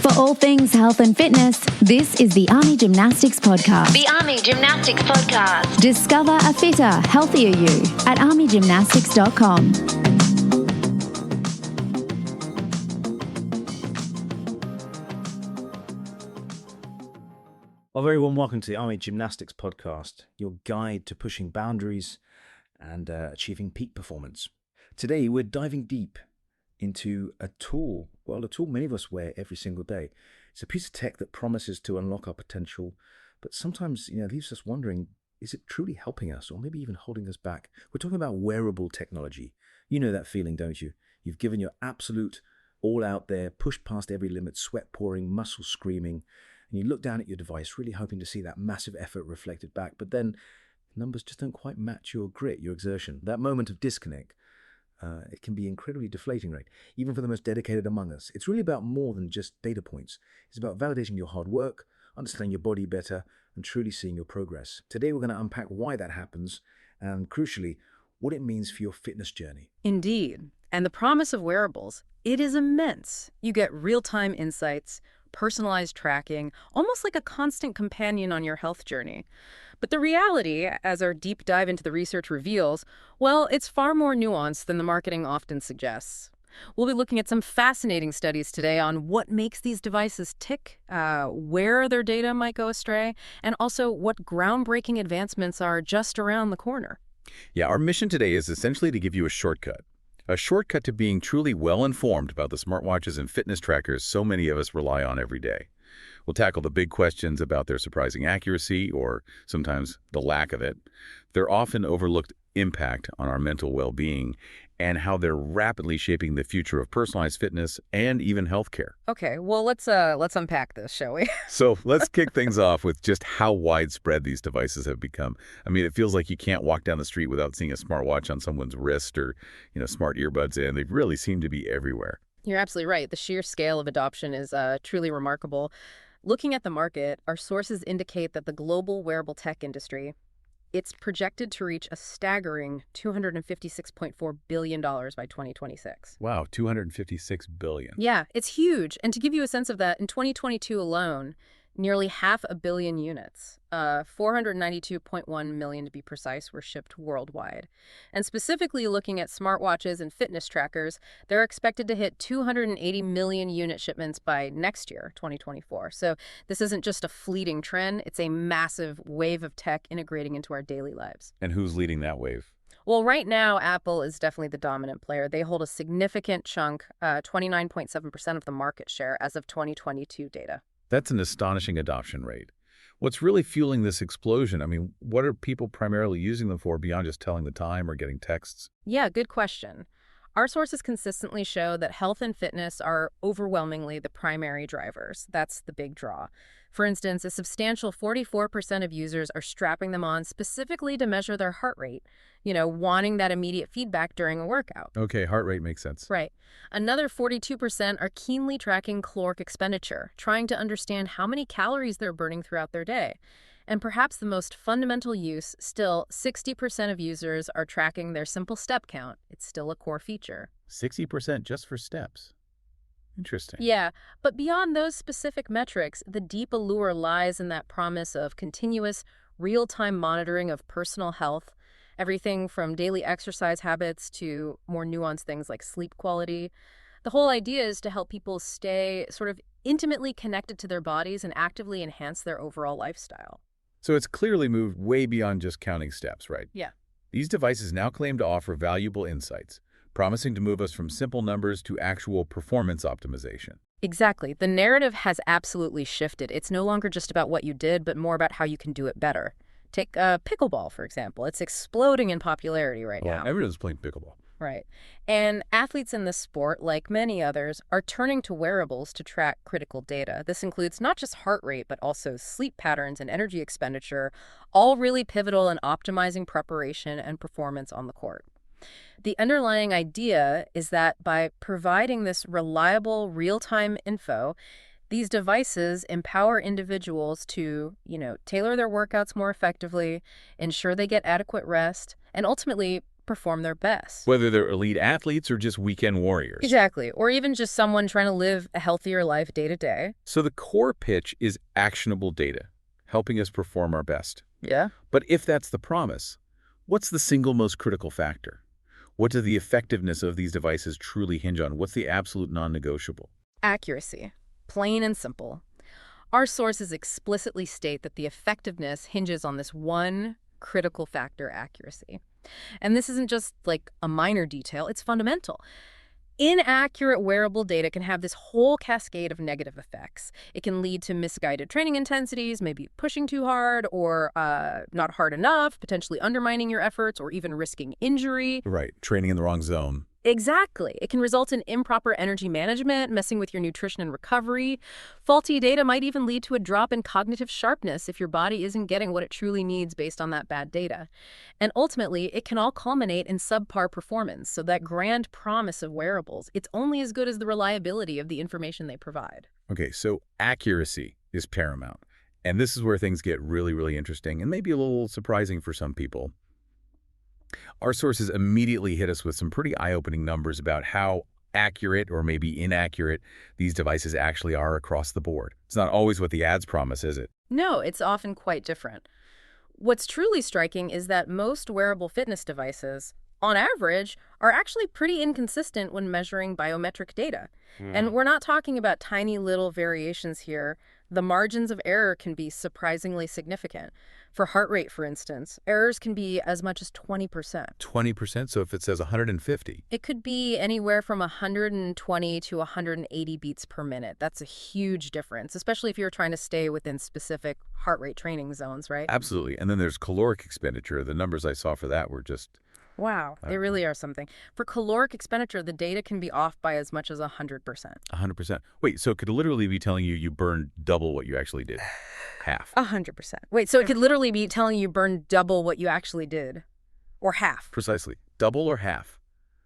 For all things health and fitness, this is the Army Gymnastics Podcast. The Army Gymnastics Podcast. Discover a fitter, healthier you at armygymnastics.com. A very warm welcome to the Army Gymnastics Podcast, your guide to pushing boundaries and achieving peak performance. Today, we're diving deep into a tool many of us wear every single day. It's a piece of tech that promises to unlock our potential, but sometimes leaves us wondering, is it truly helping us or maybe even holding us back? We're talking about wearable technology. You know that feeling, don't you? You've given your absolute all out there, pushed past every limit, sweat pouring, muscles screaming, and you look down at your device really hoping to see that massive effort reflected back, but then numbers just don't quite match your grit, your exertion. That moment of disconnect, it can be incredibly deflating, right? Even for the most dedicated among us. It's really about more than just data points. It's about validating your hard work, understanding your body better, and truly seeing your progress. Today, we're going to unpack why that happens and, crucially, what it means for your fitness journey. Indeed. And the promise of wearables, it is immense. You get real-time insights, personalized tracking, almost like a constant companion on your health journey. But the reality, as our deep dive into the research reveals, well, it's far more nuanced than the marketing often suggests. We'll be looking at some fascinating studies today on what makes these devices tick, where their data might go astray, and also what groundbreaking advancements are just around the corner. Yeah, our mission today is essentially to give you a shortcut to being truly well-informed about the smartwatches and fitness trackers so many of us rely on every day. We'll tackle the big questions about their surprising accuracy, or sometimes the lack of it, their often overlooked impact on our mental well-being, and how they're rapidly shaping the future of personalized fitness and even healthcare. Okay, well, let's unpack this, shall we? So let's kick things off with just how widespread these devices have become. I mean, it feels like you can't walk down the street without seeing a smartwatch on someone's wrist or, smart earbuds in. They really seem to be everywhere. You're absolutely right. The sheer scale of adoption is truly remarkable. Looking at the market, our sources indicate that the global wearable tech industry, it's projected to reach a staggering $256.4 billion by 2026. Wow, $256 billion. Yeah, it's huge. And to give you a sense of that, in 2022 alone, nearly 500 million units, 492.1 million to be precise, were shipped worldwide. And specifically looking at smartwatches and fitness trackers, they're expected to hit 280 million unit shipments by next year, 2024. So this isn't just a fleeting trend, it's a massive wave of tech integrating into our daily lives. And who's leading that wave? Well, right now, Apple is definitely the dominant player. They hold a significant chunk, 29.7% of the market share as of 2022 data. That's an astonishing adoption rate. What's really fueling this explosion? I mean, what are people primarily using them for beyond just telling the time or getting texts? Yeah, good question. Our sources consistently show that health and fitness are overwhelmingly the primary drivers. That's the big draw. For instance, a substantial 44% of users are strapping them on specifically to measure their heart rate, wanting that immediate feedback during a workout. Okay, heart rate makes sense. Right. Another 42% are keenly tracking caloric expenditure, trying to understand how many calories they're burning throughout their day. And perhaps the most fundamental use, still, 60% of users are tracking their simple step count. It's still a core feature. 60% just for steps. Interesting. Yeah, but beyond those specific metrics, the deep allure lies in that promise of continuous, real-time monitoring of personal health, everything from daily exercise habits to more nuanced things like sleep quality. The whole idea is to help people stay sort of intimately connected to their bodies and actively enhance their overall lifestyle. So it's clearly moved way beyond just counting steps, right? Yeah. These devices now claim to offer valuable insights, promising to move us from simple numbers to actual performance optimization. Exactly. The narrative has absolutely shifted. It's no longer just about what you did, but more about how you can do it better. Take pickleball, for example. It's exploding in popularity right now. Everyone's playing pickleball. Right. And athletes in this sport, like many others, are turning to wearables to track critical data. This includes not just heart rate, but also sleep patterns and energy expenditure, all really pivotal in optimizing preparation and performance on the court. The underlying idea is that by providing this reliable, real-time info, these devices empower individuals to, tailor their workouts more effectively, ensure they get adequate rest, and ultimately perform their best. Whether they're elite athletes or just weekend warriors. Exactly. Or even just someone trying to live a healthier life day to day. So the core pitch is actionable data, helping us perform our best. Yeah. But if that's the promise, what's the single most critical factor? What does the effectiveness of these devices truly hinge on? What's the absolute non-negotiable? Accuracy. Plain and simple. Our sources explicitly state that the effectiveness hinges on this one critical factor, accuracy. And this isn't just like a minor detail, it's fundamental. Inaccurate wearable data can have this whole cascade of negative effects. It can lead to misguided training intensities, maybe pushing too hard or not hard enough, potentially undermining your efforts or even risking injury. Right, training in the wrong zone. Exactly. It can result in improper energy management, messing with your nutrition and recovery. Faulty data might even lead to a drop in cognitive sharpness if your body isn't getting what it truly needs based on that bad data. And ultimately, it can all culminate in subpar performance. So that grand promise of wearables, it's only as good as the reliability of the information they provide. Okay, so accuracy is paramount. And this is where things get really, really interesting and maybe a little surprising for some people. Our sources immediately hit us with some pretty eye-opening numbers about how accurate or maybe inaccurate these devices actually are across the board. It's not always what the ads promise, is it? No, it's often quite different. What's truly striking is that most wearable fitness devices, on average, are actually pretty inconsistent when measuring biometric data. And we're not talking about tiny little variations here. The margins of error can be surprisingly significant. For heart rate, for instance, errors can be as much as 20%. 20%? So if it says 150? It could be anywhere from 120 to 180 beats per minute. That's a huge difference, especially if you're trying to stay within specific heart rate training zones, right? Absolutely. And then there's caloric expenditure. The numbers I saw for that were just... Wow, they really are something. For caloric expenditure, the data can be off by as much as 100%. 100%. Wait, so it could literally be telling you burned double what you actually did. Half. 100%. Wait, so it could literally be telling you burned double what you actually did? Or half? Precisely. Double or half.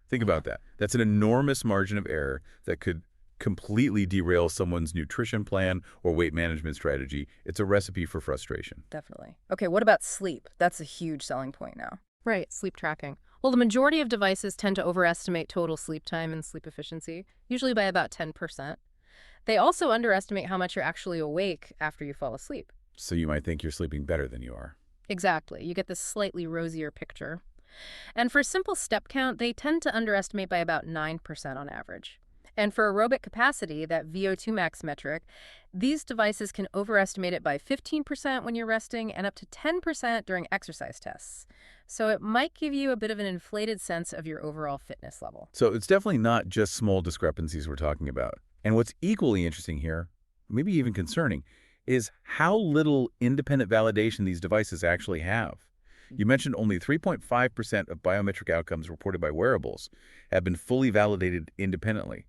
Think about that. That's an enormous margin of error that could completely derail someone's nutrition plan or weight management strategy. It's a recipe for frustration. Definitely. Okay, what about sleep? That's a huge selling point now. Right, sleep tracking. Well, the majority of devices tend to overestimate total sleep time and sleep efficiency, usually by about 10%. They also underestimate how much you're actually awake after you fall asleep. So you might think you're sleeping better than you are. Exactly. You get this slightly rosier picture. And for simple step count, they tend to underestimate by about 9% on average. And for aerobic capacity, that VO2 max metric, these devices can overestimate it by 15% when you're resting and up to 10% during exercise tests. So it might give you a bit of an inflated sense of your overall fitness level. So it's definitely not just small discrepancies we're talking about. And what's equally interesting here, maybe even concerning, is how little independent validation these devices actually have. You mentioned only 3.5% of biometric outcomes reported by wearables have been fully validated independently,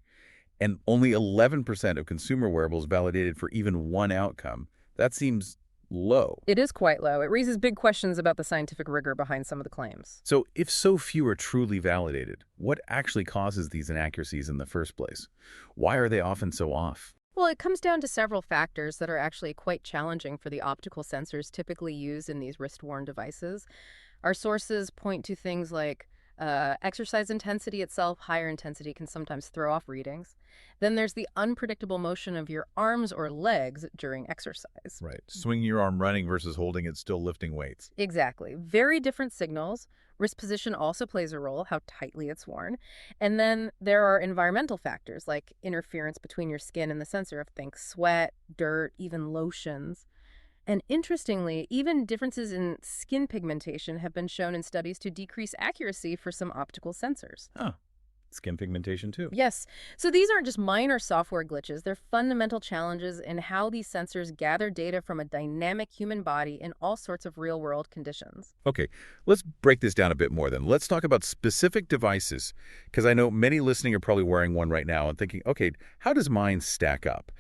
and only 11% of consumer wearables validated for even one outcome. That seems low. It is quite low. It raises big questions about the scientific rigor behind some of the claims. So if so few are truly validated, what actually causes these inaccuracies in the first place? Why are they often so off? Well, it comes down to several factors that are actually quite challenging for the optical sensors typically used in these wrist-worn devices. Our sources point to things like exercise intensity itself. Higher intensity can sometimes throw off readings. Then there's the unpredictable motion of your arms or legs during exercise. Right. Swinging your arm running versus holding it still lifting weights. Exactly. Very different signals. Wrist position also plays a role, how tightly it's worn. And then there are environmental factors like interference between your skin and the sensor. Think sweat, dirt, even lotions. And interestingly, even differences in skin pigmentation have been shown in studies to decrease accuracy for some optical sensors. Oh, skin pigmentation too. Yes. So these aren't just minor software glitches. They're fundamental challenges in how these sensors gather data from a dynamic human body in all sorts of real-world conditions. Okay, let's break this down a bit more then. Let's talk about specific devices, because I know many listening are probably wearing one right now and thinking, okay, how does mine stack up?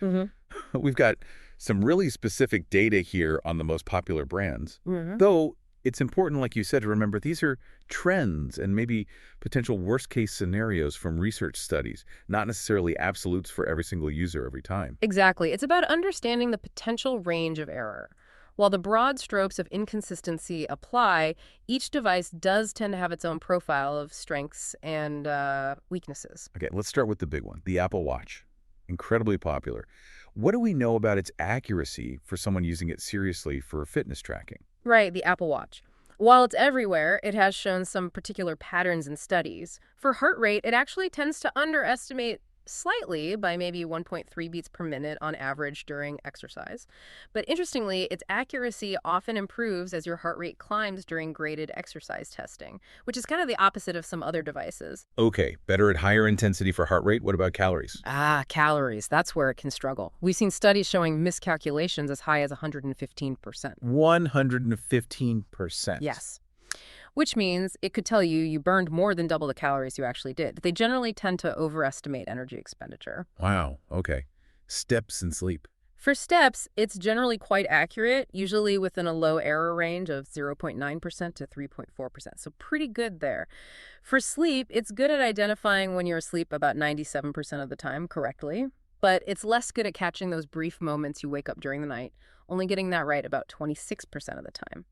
We've got some really specific data here on the most popular brands, though it's important, like you said, to remember these are trends and maybe potential worst-case scenarios from research studies, not necessarily absolutes for every single user every time. Exactly. It's about understanding the potential range of error. While the broad strokes of inconsistency apply, each device does tend to have its own profile of strengths and weaknesses. Okay, let's start with the big one, the Apple Watch. Incredibly popular. What do we know about its accuracy for someone using it seriously for fitness tracking? Right, the Apple Watch. While it's everywhere, it has shown some particular patterns in studies. For heart rate, it actually tends to underestimate slightly by maybe 1.3 beats per minute on average during exercise. But interestingly, its accuracy often improves as your heart rate climbs during graded exercise testing, which is kind of the opposite of some other devices. Okay, better at higher intensity for heart rate. What about calories? Calories. That's where it can struggle. We've seen studies showing miscalculations as high as 115%. 115%. Yes. Which means it could tell you burned more than double the calories you actually did. They generally tend to overestimate energy expenditure. Wow, okay. Steps and sleep. For steps, it's generally quite accurate, usually within a low error range of 0.9% to 3.4%, so pretty good there. For sleep, it's good at identifying when you're asleep about 97% of the time correctly, but it's less good at catching those brief moments you wake up during the night, only getting that right about 26% of the time.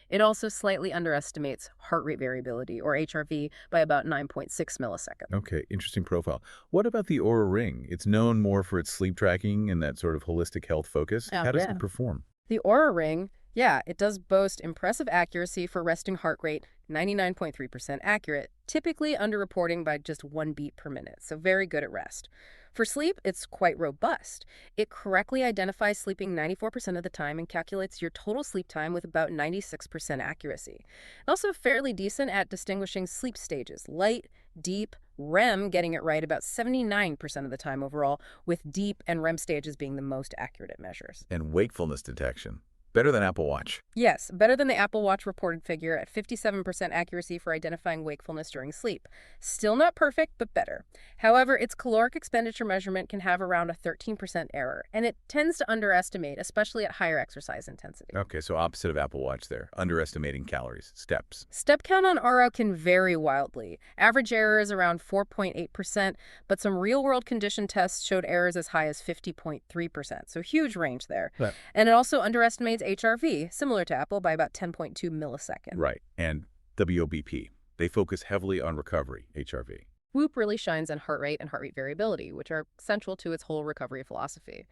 It also slightly underestimates heart rate variability, or HRV, by about 9.6 milliseconds. Okay, interesting profile. What about the Oura Ring? It's known more for its sleep tracking and that sort of holistic health focus. How does it perform? The Oura Ring, it does boast impressive accuracy for resting heart rate, 99.3% accurate, typically underreporting by just 1 beat per minute, so very good at rest. For sleep, it's quite robust. It correctly identifies sleeping 94% of the time and calculates your total sleep time with about 96% accuracy. Also fairly decent at distinguishing sleep stages, light, deep, REM getting it right about 79% of the time overall, with deep and REM stages being the most accurate measures. And wakefulness detection. Better than Apple Watch. Yes, better than the Apple Watch reported figure at 57% accuracy for identifying wakefulness during sleep. Still not perfect, but better. However, its caloric expenditure measurement can have around a 13% error, and it tends to underestimate, especially at higher exercise intensity. Okay, so opposite of Apple Watch there. Underestimating calories. Steps. Step count on Oura can vary wildly. Average error is around 4.8%, but some real-world condition tests showed errors as high as 50.3%, so huge range there. Right. And it also underestimates HRV, similar to Apple, by about 10.2 milliseconds. Right, and WOBP. They focus heavily on recovery, HRV. Whoop really shines on heart rate and heart rate variability, which are central to its whole recovery philosophy.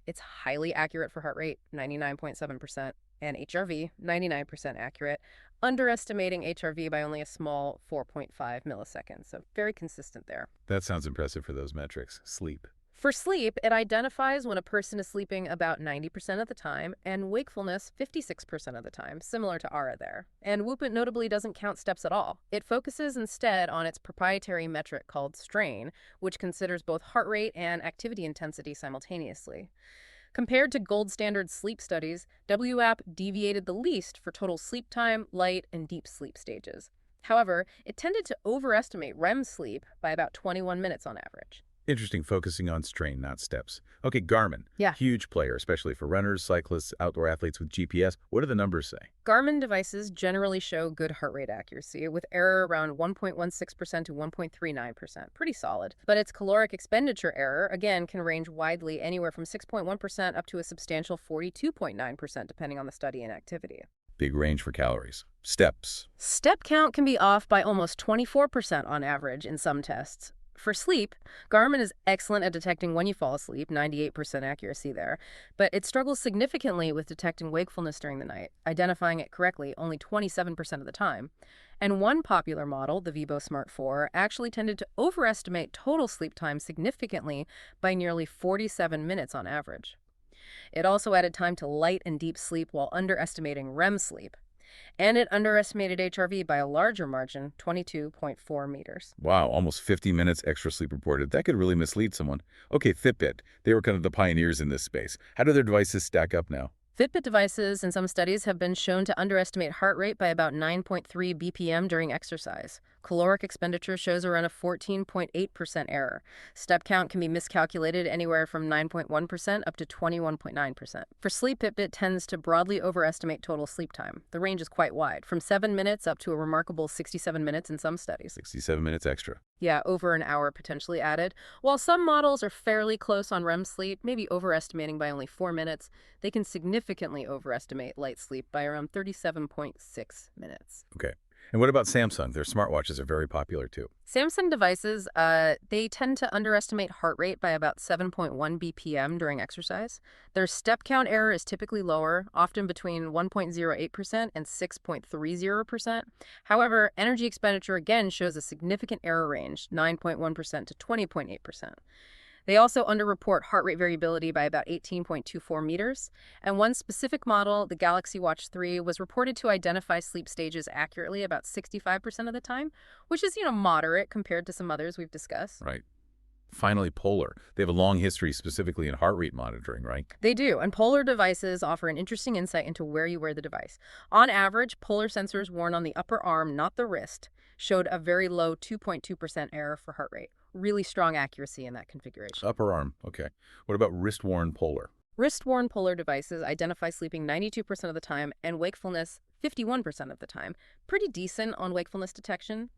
It's highly accurate for heart rate, 99.7%, and HRV, 99% accurate, underestimating HRV by only a small 4.5 milliseconds, so very consistent there. That sounds impressive for those metrics. Sleep. For sleep, it identifies when a person is sleeping about 90% of the time and wakefulness 56% of the time, similar to Oura there. And Whoop notably doesn't count steps at all. It focuses instead on its proprietary metric called strain, which considers both heart rate and activity intensity simultaneously. Compared to gold standard sleep studies, WAP deviated the least for total sleep time, light, and deep sleep stages. However, it tended to overestimate REM sleep by about 21 minutes on average. Interesting, focusing on strain, not steps. Okay, Garmin. Yeah. Huge player, especially for runners, cyclists, outdoor athletes with GPS. What do the numbers say? Garmin devices generally show good heart rate accuracy, with error around 1.16% to 1.39%. Pretty solid. But its caloric expenditure error, again, can range widely, anywhere from 6.1% up to a substantial 42.9%, depending on the study and activity. Big range for calories. Steps. Step count can be off by almost 24% on average in some tests. For sleep, Garmin is excellent at detecting when you fall asleep, 98% accuracy there, but it struggles significantly with detecting wakefulness during the night, identifying it correctly only 27% of the time. And one popular model, the Vivo Smart 4, actually tended to overestimate total sleep time significantly by nearly 47 minutes on average. It also added time to light and deep sleep while underestimating REM sleep. And it underestimated HRV by a larger margin, 22.4 meters. Wow, almost 50 minutes extra sleep reported. That could really mislead someone. Okay, Fitbit. They were kind of the pioneers in this space. How do their devices stack up now? Fitbit devices in some studies have been shown to underestimate heart rate by about 9.3 BPM during exercise. Caloric expenditure shows around a 14.8% error. Step count can be miscalculated anywhere from 9.1% up to 21.9%. For sleep, it tends to broadly overestimate total sleep time. The range is quite wide, from 7 minutes up to a remarkable 67 minutes in some studies. 67 minutes extra. Yeah, over an hour potentially added. While some models are fairly close on REM sleep, maybe overestimating by only 4 minutes, they can significantly overestimate light sleep by around 37.6 minutes. Okay. And what about Samsung? Their smartwatches are very popular too. Samsung devices, they tend to underestimate heart rate by about 7.1 BPM during exercise. Their step count error is typically lower, often between 1.08% and 6.30%. However, energy expenditure again shows a significant error range, 9.1% to 20.8%. They also underreport heart rate variability by about 18.24 meters. And one specific model, the Galaxy Watch 3, was reported to identify sleep stages accurately about 65% of the time, which is, moderate compared to some others we've discussed. Right. Finally, Polar. They have a long history specifically in heart rate monitoring, right? They do, and Polar devices offer an interesting insight into where you wear the device. On average, Polar sensors worn on the upper arm, not the wrist, showed a very low 2.2% error for heart rate. Really strong accuracy in that configuration. Upper arm. Okay. What about wrist-worn Polar? Wrist-worn Polar devices identify sleeping 92% of the time and wakefulness 51% of the time. Pretty decent on wakefulness detection.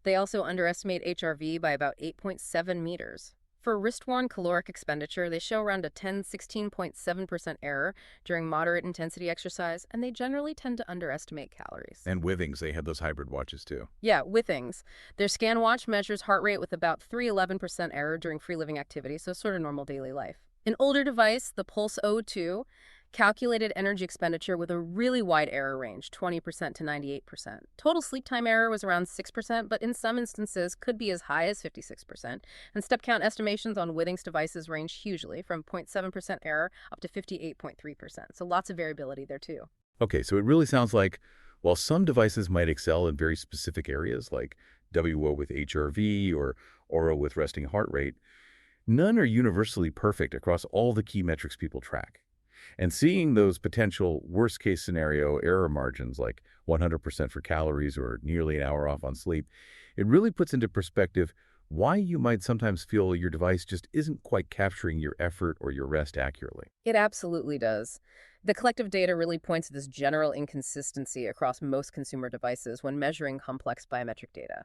They also underestimate HRV by about 8.7 meters. For wrist-worn caloric expenditure, they show around a 16.7% error during moderate intensity exercise, and they generally tend to underestimate calories. And Withings, they had those hybrid watches too. Yeah, Withings. Their scan watch measures heart rate with about 311% error during free living activity, so sort of normal daily life. An older device, the Pulse O2, calculated energy expenditure with a really wide error range, 20% to 98%. Total sleep time error was around 6%, but in some instances could be as high as 56%. And step count estimations on Withings devices range hugely, from 0.7% error up to 58.3%. So lots of variability there too. Okay, so it really sounds like while some devices might excel in very specific areas like WO with HRV or Oura with resting heart rate, none are universally perfect across all the key metrics people track. And seeing those potential worst-case scenario error margins like 100% for calories or nearly an hour off on sleep, it really puts into perspective why you might sometimes feel your device just isn't quite capturing your effort or your rest accurately. It absolutely does. The collective data really points to this general inconsistency across most consumer devices when measuring complex biometric data.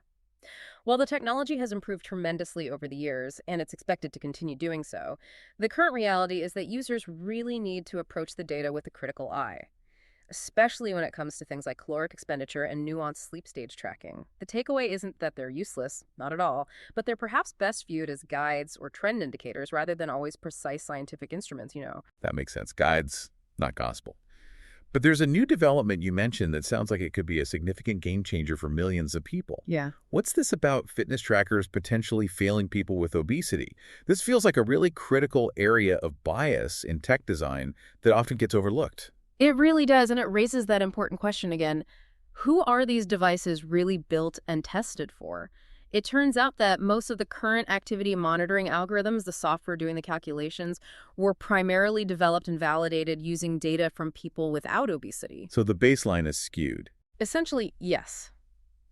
While the technology has improved tremendously over the years, and it's expected to continue doing so, the current reality is that users really need to approach the data with a critical eye, especially when it comes to things like caloric expenditure and nuanced sleep stage tracking. The takeaway isn't that they're useless, not at all, but they're perhaps best viewed as guides or trend indicators rather than always precise scientific instruments, That makes sense. Guides, not gospel. But there's a new development you mentioned that sounds like it could be a significant game changer for millions of people. Yeah. What's this about fitness trackers potentially failing people with obesity? This feels like a really critical area of bias in tech design that often gets overlooked. It really does, and it raises that important question again. Who are these devices really built and tested for? It turns out that most of the current activity monitoring algorithms, the software doing the calculations, were primarily developed and validated using data from people without obesity. So the baseline is skewed. Essentially, yes.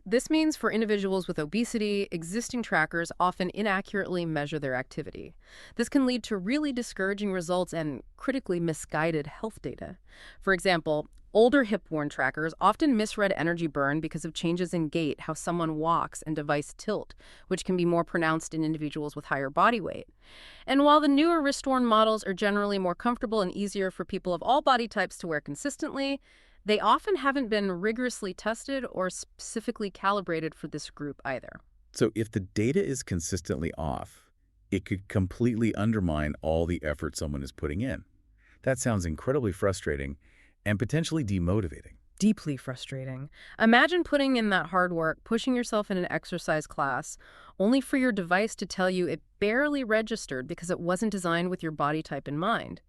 This means for individuals with obesity, existing trackers often inaccurately measure their activity. This can lead to really discouraging results and critically misguided health data. For example, older hip-worn trackers often misread energy burn because of changes in gait, how someone walks, and device tilt, which can be more pronounced in individuals with higher body weight. And while the newer wrist-worn models are generally more comfortable and easier for people of all body types to wear consistently, they often haven't been rigorously tested or specifically calibrated for this group either. So if the data is consistently off, it could completely undermine all the effort someone is putting in. That sounds incredibly frustrating and potentially demotivating. Deeply frustrating. Imagine putting in that hard work, pushing yourself in an exercise class, only for your device to tell you it barely registered because it wasn't designed with your body type in mind.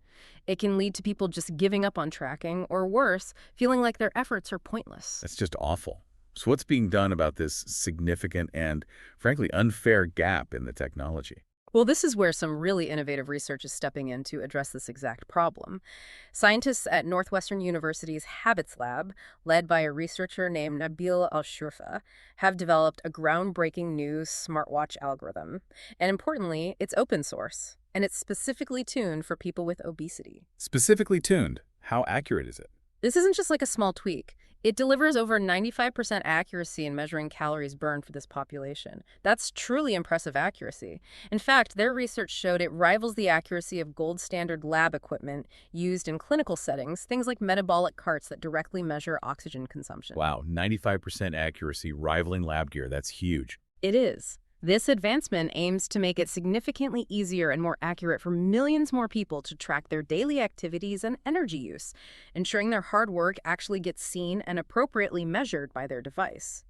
It can lead to people just giving up on tracking, or worse, feeling like their efforts are pointless. That's just awful. So what's being done about this significant and, frankly, unfair gap in the technology? Well, this is where some really innovative research is stepping in to address this exact problem. Scientists at Northwestern University's Habits Lab, led by a researcher named Nabil Al-Shurfa, have developed a groundbreaking new smartwatch algorithm. And importantly, it's open source, and it's specifically tuned for people with obesity. Specifically tuned. How accurate is it? This isn't just like a small tweak. It delivers over 95% accuracy in measuring calories burned for this population. That's truly impressive accuracy. In fact, their research showed it rivals the accuracy of gold standard lab equipment used in clinical settings, things like metabolic carts that directly measure oxygen consumption. Wow, 95% accuracy rivaling lab gear. That's huge. It is. This advancement aims to make it significantly easier and more accurate for millions more people to track their daily activities and energy use, ensuring their hard work actually gets seen and appropriately measured by their device.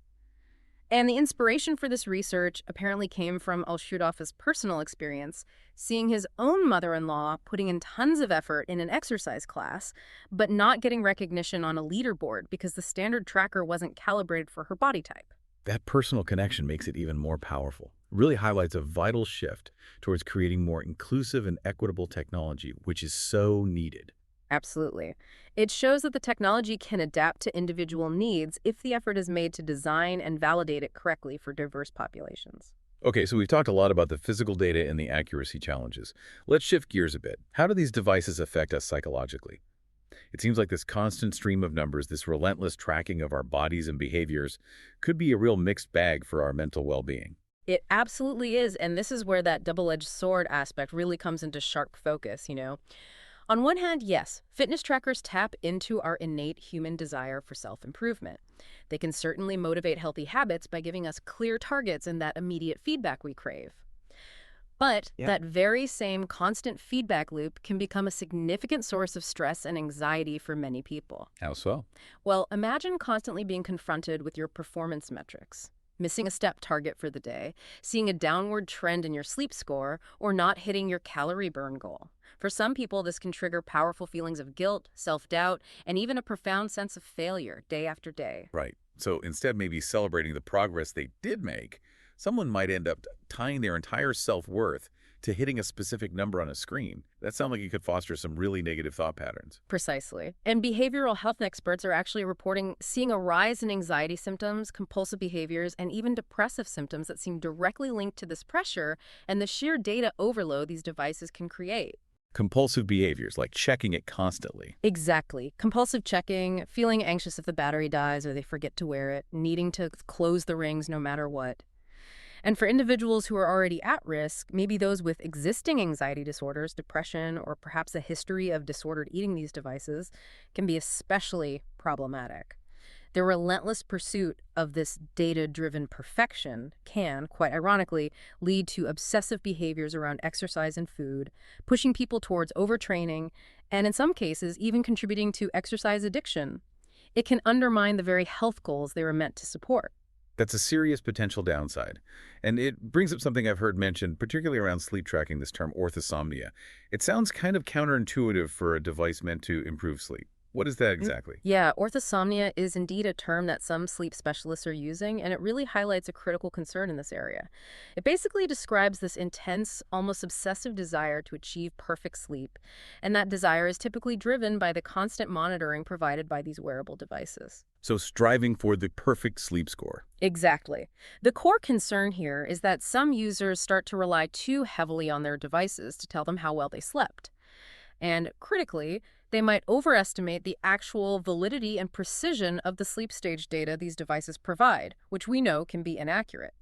And the inspiration for this research apparently came from Al-Shurfa's personal experience, seeing his own mother-in-law putting in tons of effort in an exercise class, but not getting recognition on a leaderboard because the standard tracker wasn't calibrated for her body type. That personal connection makes it even more powerful. It really highlights a vital shift towards creating more inclusive and equitable technology, which is so needed. Absolutely. It shows that the technology can adapt to individual needs if the effort is made to design and validate it correctly for diverse populations. Okay, so we've talked a lot about the physical data and the accuracy challenges. Let's shift gears a bit. How do these devices affect us psychologically? It seems like this constant stream of numbers, this relentless tracking of our bodies and behaviors, could be a real mixed bag for our mental well-being. It absolutely is, and this is where that double-edged sword aspect really comes into sharp focus. On one hand, yes, fitness trackers tap into our innate human desire for self-improvement. They can certainly motivate healthy habits by giving us clear targets and that immediate feedback we crave. But that very same constant feedback loop can become a significant source of stress and anxiety for many people. How so? Well, imagine constantly being confronted with your performance metrics, missing a step target for the day, seeing a downward trend in your sleep score, or not hitting your calorie burn goal. For some people, this can trigger powerful feelings of guilt, self-doubt, and even a profound sense of failure day after day. Right. So instead maybe celebrating the progress they did make, someone might end up tying their entire self-worth to hitting a specific number on a screen. That sounds like it could foster some really negative thought patterns. Precisely. And behavioral health experts are actually reporting seeing a rise in anxiety symptoms, compulsive behaviors, and even depressive symptoms that seem directly linked to this pressure and the sheer data overload these devices can create. Compulsive behaviors, like checking it constantly. Exactly. Compulsive checking, feeling anxious if the battery dies or they forget to wear it, needing to close the rings no matter what. And for individuals who are already at risk, maybe those with existing anxiety disorders, depression, or perhaps a history of disordered eating these devices, can be especially problematic. The relentless pursuit of this data-driven perfection can, quite ironically, lead to obsessive behaviors around exercise and food, pushing people towards overtraining, and in some cases, even contributing to exercise addiction. It can undermine the very health goals they were meant to support. That's a serious potential downside. And it brings up something I've heard mentioned, particularly around sleep tracking, this term orthosomnia. It sounds kind of counterintuitive for a device meant to improve sleep. What is that exactly? Yeah, orthosomnia is indeed a term that some sleep specialists are using, and it really highlights a critical concern in this area. It basically describes this intense, almost obsessive desire to achieve perfect sleep, and that desire is typically driven by the constant monitoring provided by these wearable devices. So striving for the perfect sleep score. Exactly. The core concern here is that some users start to rely too heavily on their devices to tell them how well they slept. And critically, they might overestimate the actual validity and precision of the sleep stage data these devices provide, which we know can be inaccurate.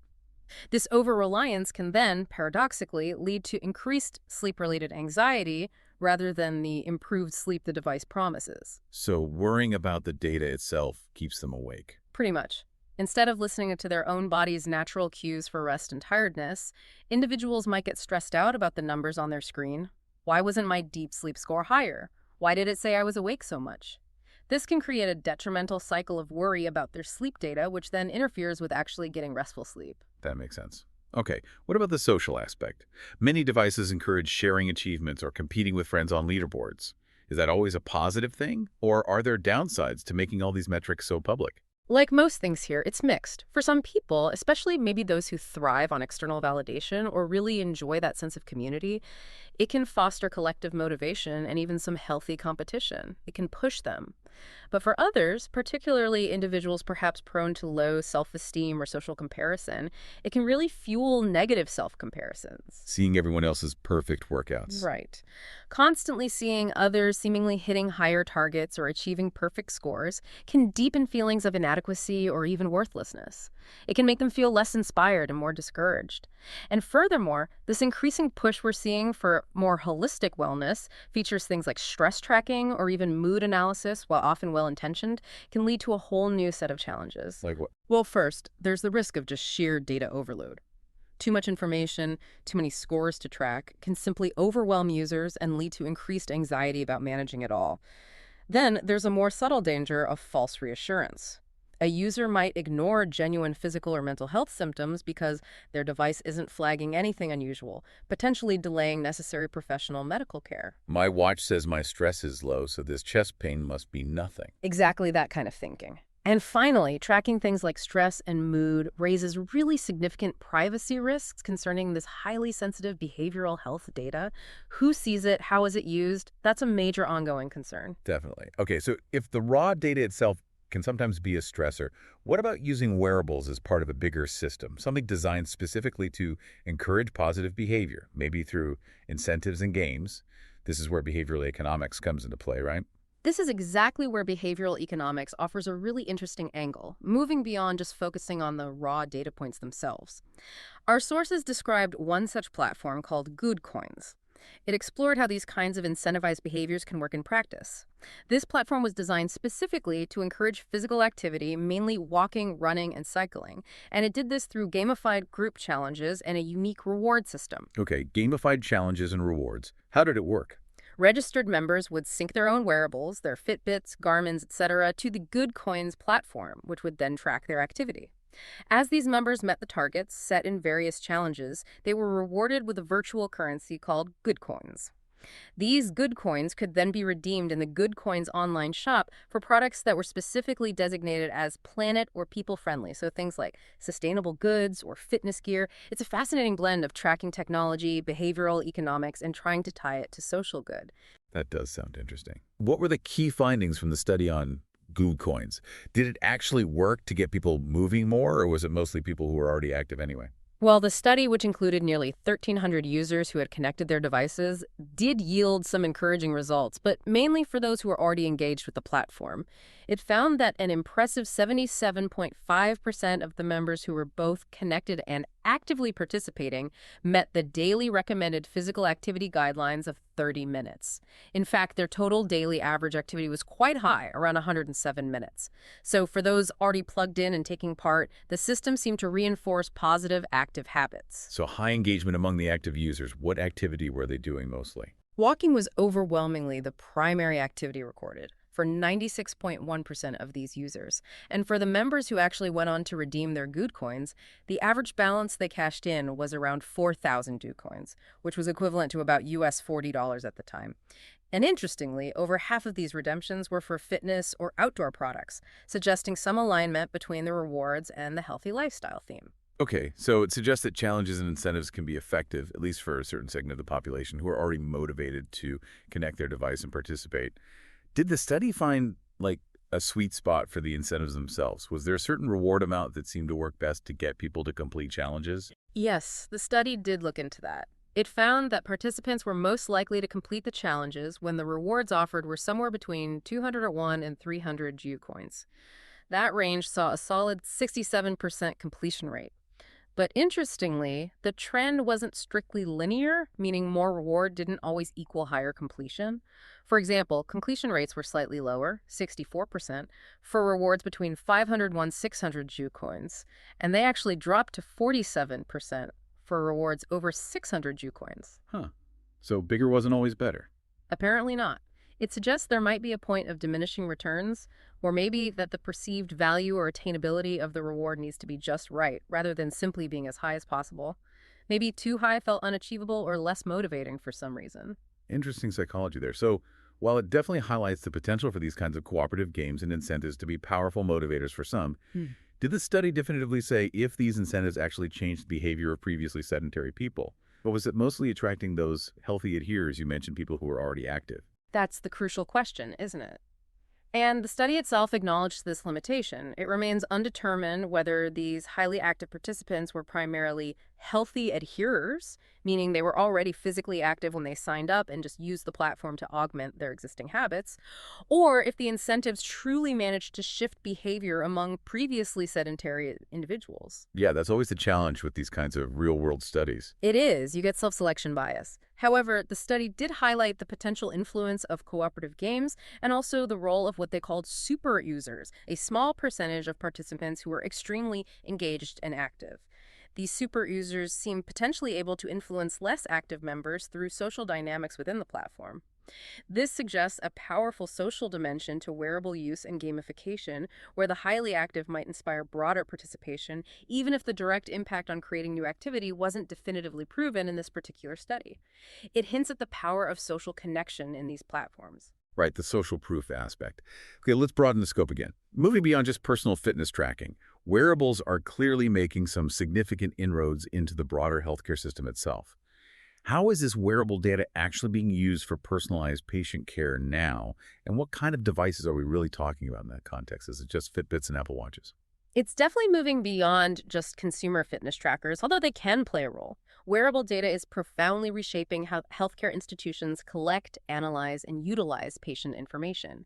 This over-reliance can then, paradoxically, lead to increased sleep-related anxiety rather than the improved sleep the device promises. So worrying about the data itself keeps them awake. Pretty much. Instead of listening to their own body's natural cues for rest and tiredness, individuals might get stressed out about the numbers on their screen. Why wasn't my deep sleep score higher? Why did it say I was awake so much? This can create a detrimental cycle of worry about their sleep data, which then interferes with actually getting restful sleep. That makes sense. Okay, what about the social aspect? Many devices encourage sharing achievements or competing with friends on leaderboards. Is that always a positive thing? Or are there downsides to making all these metrics so public? Like most things here, it's mixed. For some people, especially maybe those who thrive on external validation or really enjoy that sense of community, it can foster collective motivation and even some healthy competition. It can push them. But for others, particularly individuals perhaps prone to low self-esteem or social comparison, it can really fuel negative self-comparisons. Seeing everyone else's perfect workouts. Right. Constantly seeing others seemingly hitting higher targets or achieving perfect scores can deepen feelings of inadequacy or even worthlessness. It can make them feel less inspired and more discouraged. And furthermore, this increasing push we're seeing for more holistic wellness features things like stress tracking or even mood analysis, while often well-intentioned, can lead to a whole new set of challenges. Like what? Well, first, there's the risk of just sheer data overload. Too much information, too many scores to track, can simply overwhelm users and lead to increased anxiety about managing it all. Then there's a more subtle danger of false reassurance. A user might ignore genuine physical or mental health symptoms because their device isn't flagging anything unusual, potentially delaying necessary professional medical care. My watch says my stress is low, so this chest pain must be nothing. Exactly that kind of thinking. And finally, tracking things like stress and mood raises really significant privacy risks concerning this highly sensitive behavioral health data. Who sees it? How is it used? That's a major ongoing concern. Definitely. Okay, so if the raw data itself can sometimes be a stressor, what about using wearables as part of a bigger system, something designed specifically to encourage positive behavior, maybe through incentives and games? This is where behavioral economics comes into play, right? This is exactly where behavioral economics offers a really interesting angle, moving beyond just focusing on the raw data points themselves. Our sources described one such platform called GoodCoins. It explored how these kinds of incentivized behaviors can work in practice. This platform was designed specifically to encourage physical activity, mainly walking, running, and cycling, and it did this through gamified group challenges and a unique reward system. Okay, gamified challenges and rewards. How did it work? Registered members would sync their own wearables, their Fitbits, Garmins, etc., to the GoodCoins platform, which would then track their activity. As these members met the targets set in various challenges, they were rewarded with a virtual currency called GoodCoins. These good coins could then be redeemed in the Good Coins online shop for products that were specifically designated as planet or people-friendly, so things like sustainable goods or fitness gear. It's a fascinating blend of tracking technology, behavioral economics, and trying to tie it to social good. That does sound interesting. What were the key findings from the study on Goo Coins? Did it actually work to get people moving more, or was it mostly people who were already active anyway? Well, the study, which included nearly 1,300 users who had connected their devices, did yield some encouraging results, but mainly for those who were already engaged with the platform. It found that an impressive 77.5% of the members who were both connected and actively participating met the daily recommended physical activity guidelines of 30 minutes. In fact, their total daily average activity was quite high, around 107 minutes. So for those already plugged in and taking part, the system seemed to reinforce positive active habits. So high engagement among the active users. What activity were they doing mostly? Walking was overwhelmingly the primary activity recorded for 96.1% of these users. And for the members who actually went on to redeem their Good Coins, the average balance they cashed in was around 4,000 Good Coins, which was equivalent to about US $40 at the time. And interestingly, over half of these redemptions were for fitness or outdoor products, suggesting some alignment between the rewards and the healthy lifestyle theme. Okay, so it suggests that challenges and incentives can be effective, at least for a certain segment of the population who are already motivated to connect their device and participate. Did the study find, a sweet spot for the incentives themselves? Was there a certain reward amount that seemed to work best to get people to complete challenges? Yes, the study did look into that. It found that participants were most likely to complete the challenges when the rewards offered were somewhere between 201 and 300 G coins. That range saw a solid 67% completion rate. But interestingly, the trend wasn't strictly linear, meaning more reward didn't always equal higher completion. For example, completion rates were slightly lower, 64%, for rewards between 501 and 600 Ju coins, and they actually dropped to 47% for rewards over 600 Ju coins. Huh. So bigger wasn't always better. Apparently not. It suggests there might be a point of diminishing returns, or maybe that the perceived value or attainability of the reward needs to be just right, rather than simply being as high as possible. Maybe too high felt unachievable or less motivating for some reason. Interesting psychology there. So While it definitely highlights the potential for these kinds of cooperative games and incentives to be powerful motivators for some, did the study definitively say if these incentives actually changed the behavior of previously sedentary people? Or was it mostly attracting those healthy adherers you mentioned, people who were already active? That's the crucial question, isn't it? And the study itself acknowledged this limitation. It remains undetermined whether these highly active participants were primarily healthy adherers, meaning they were already physically active when they signed up and just used the platform to augment their existing habits, or if the incentives truly managed to shift behavior among previously sedentary individuals. Yeah, that's always the challenge with these kinds of real-world studies. It is. You get self-selection bias. However, the study did highlight the potential influence of cooperative games and also the role of what they called super users, a small percentage of participants who were extremely engaged and active. These super users seem potentially able to influence less active members through social dynamics within the platform. This suggests a powerful social dimension to wearable use and gamification, where the highly active might inspire broader participation, even if the direct impact on creating new activity wasn't definitively proven in this particular study. It hints at the power of social connection in these platforms. Right, the social proof aspect. Okay, let's broaden the scope again. Moving beyond just personal fitness tracking, wearables are clearly making some significant inroads into the broader healthcare system itself. How is this wearable data actually being used for personalized patient care now, and what kind of devices are we really talking about in that context? Is it just Fitbits and Apple Watches? It's definitely moving beyond just consumer fitness trackers, although they can play a role. Wearable data is profoundly reshaping how healthcare institutions collect, analyze, and utilize patient information.